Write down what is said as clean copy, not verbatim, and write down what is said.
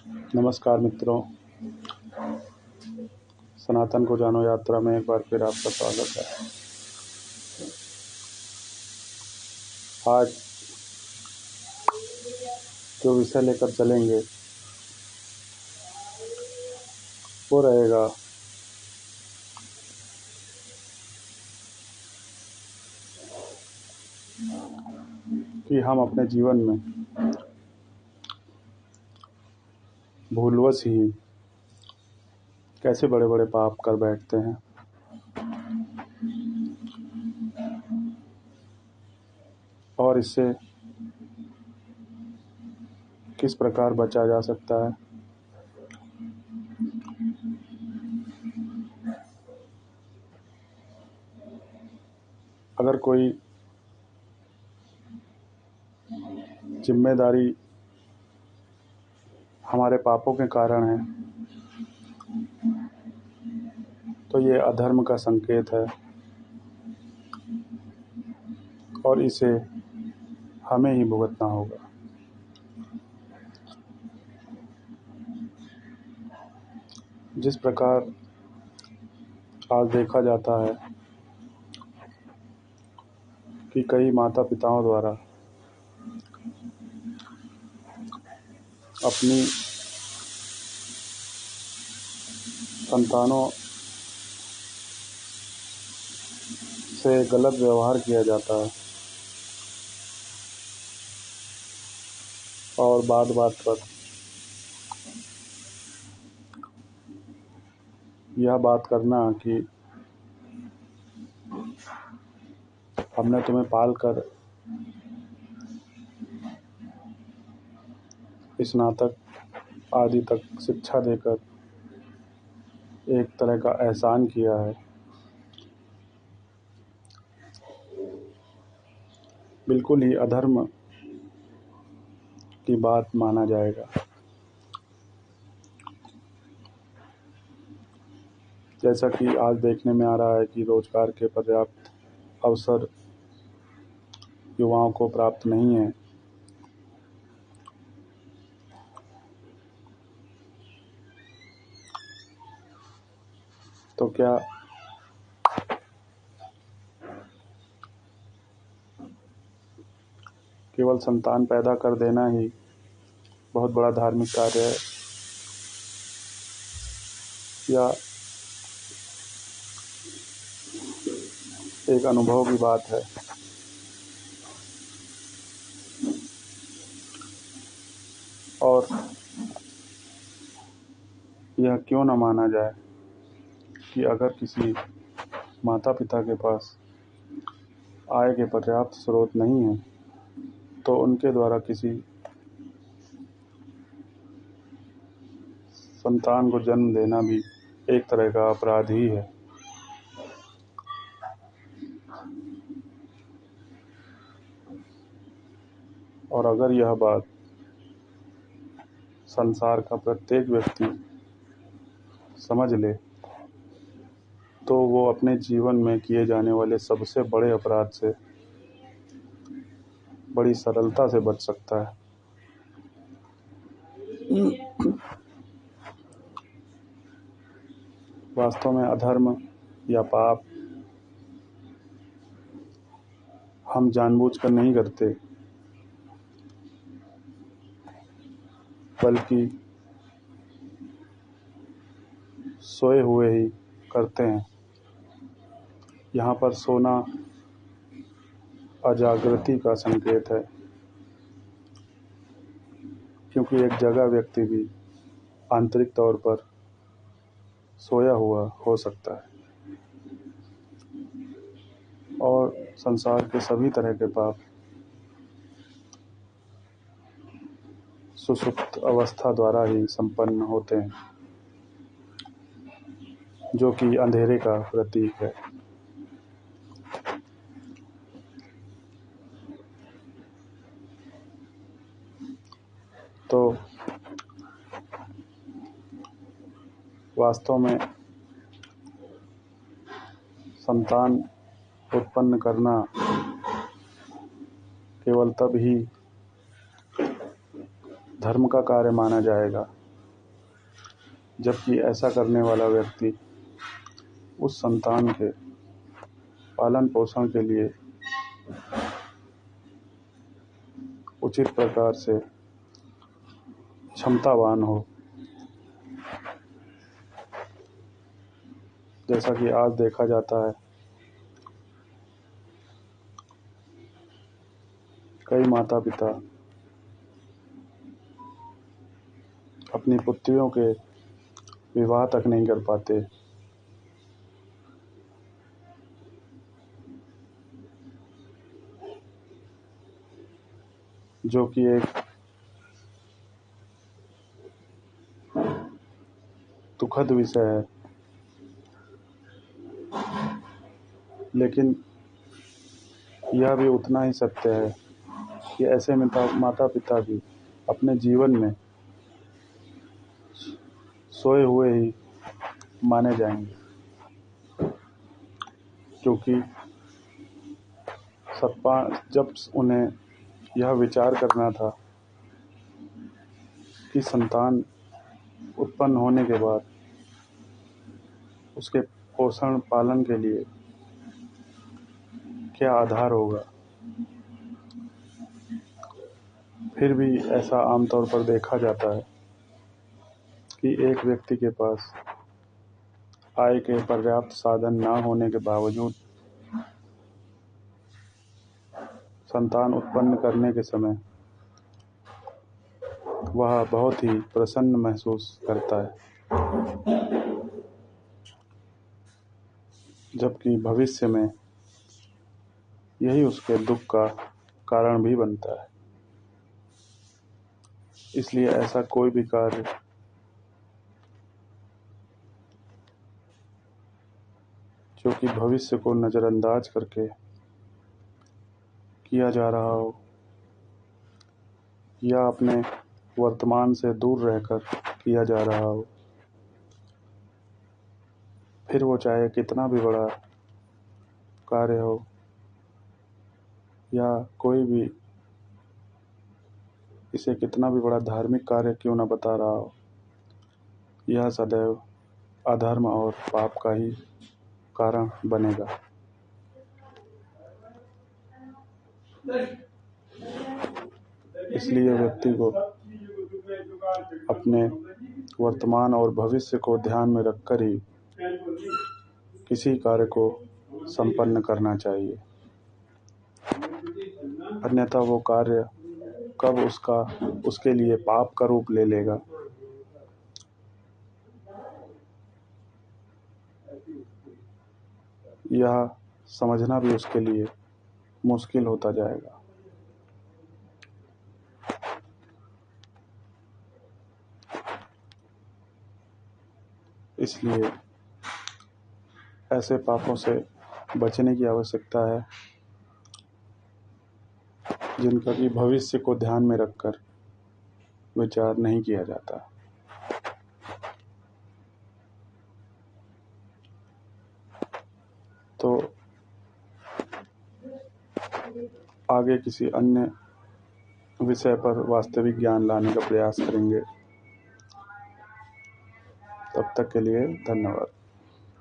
नमस्कार मित्रों, सनातन को जानो यात्रा में एक बार फिर आपका स्वागत है। आज जो विषय लेकर चलेंगे वो रहेगा कि हम अपने जीवन में भूलवश ही कैसे बड़े बड़े पाप कर बैठते हैं और इससे किस प्रकार बचा जा सकता है। अगर कोई जिम्मेदारी हमारे पापों के कारण है तो ये अधर्म का संकेत है और इसे हमें ही भुगतना होगा। जिस प्रकार आज देखा जाता है कि कई माता पिताओं द्वारा अपनी संतानों से गलत व्यवहार किया जाता है और बात बात पर यह बात करना कि हमने तुम्हें पाल कर स्नातक आदि तक शिक्षा देकर एक तरह का एहसान किया है, बिल्कुल ही अधर्म की बात माना जाएगा। जैसा कि आज देखने में आ रहा है कि रोजगार के पर्याप्त अवसर युवाओं को प्राप्त नहीं है, तो क्या केवल संतान पैदा कर देना ही बहुत बड़ा धार्मिक कार्य है, या एक अनुभव की बात है। और यह क्यों न माना जाए कि अगर किसी माता पिता के पास आय के पर्याप्त स्रोत नहीं है तो उनके द्वारा किसी संतान को जन्म देना भी एक तरह का अपराध ही है। और अगर यह बात संसार का प्रत्येक व्यक्ति समझ ले तो वो अपने जीवन में किए जाने वाले सबसे बड़े अपराध से बड़ी सरलता से बच सकता है। वास्तव में अधर्म या पाप हम जानबूझकर नहीं करते, बल्कि सोए हुए ही करते हैं। यहाँ पर सोना अजागृति का संकेत है, क्योंकि एक जगह व्यक्ति भी आंतरिक तौर पर सोया हुआ हो सकता है और संसार के सभी तरह के पाप सुषुप्त अवस्था द्वारा ही संपन्न होते हैं, जो कि अंधेरे का प्रतीक है। तो वास्तव में संतान उत्पन्न करना केवल तब ही धर्म का कार्य माना जाएगा जबकि ऐसा करने वाला व्यक्ति उस संतान के पालन पोषण के लिए उचित प्रकार से क्षमतावान हो। जैसा कि आज देखा जाता है, कई माता पिता अपनी पुत्रियों के विवाह तक नहीं कर पाते, जो कि एक दुखद विषय है। लेकिन यह भी उतना ही सत्य है कि ऐसे माता पिता भी अपने जीवन में सोए हुए ही माने जाएंगे, क्योंकि जब उन्हें यह विचार करना था कि संतान उत्पन्न होने के बाद उसके पोषण पालन के लिए क्या आधार होगा, फिर भी ऐसा आमतौर पर देखा जाता है कि एक व्यक्ति के पास आय के पर्याप्त साधन न होने के बावजूद संतान उत्पन्न करने के समय वह बहुत ही प्रसन्न महसूस करता है, जबकि भविष्य में यही उसके दुख का कारण भी बनता है। इसलिए ऐसा कोई भी कार्य जो कि भविष्य को नज़रअंदाज करके किया जा रहा हो या अपने वर्तमान से दूर रहकर किया जा रहा हो, फिर वो चाहे कितना भी बड़ा कार्य हो या कोई भी इसे कितना भी बड़ा धार्मिक कार्य क्यों न बता रहा हो, यह सदैव अधर्म और पाप का ही कारण बनेगा। इसलिए व्यक्ति को अपने वर्तमान और भविष्य को ध्यान में रखकर ही किसी कार्य को संपन्न करना चाहिए, अन्यथा वो कार्य कब उसके लिए पाप का रूप ले लेगा, यह समझना भी उसके लिए मुश्किल होता जाएगा। इसलिए ऐसे पापों से बचने की आवश्यकता है जिनका कि भविष्य को ध्यान में रखकर विचार नहीं किया जाता। तो आगे किसी अन्य विषय पर वास्तविक ज्ञान लाने का प्रयास करेंगे। तब तक के लिए धन्यवाद।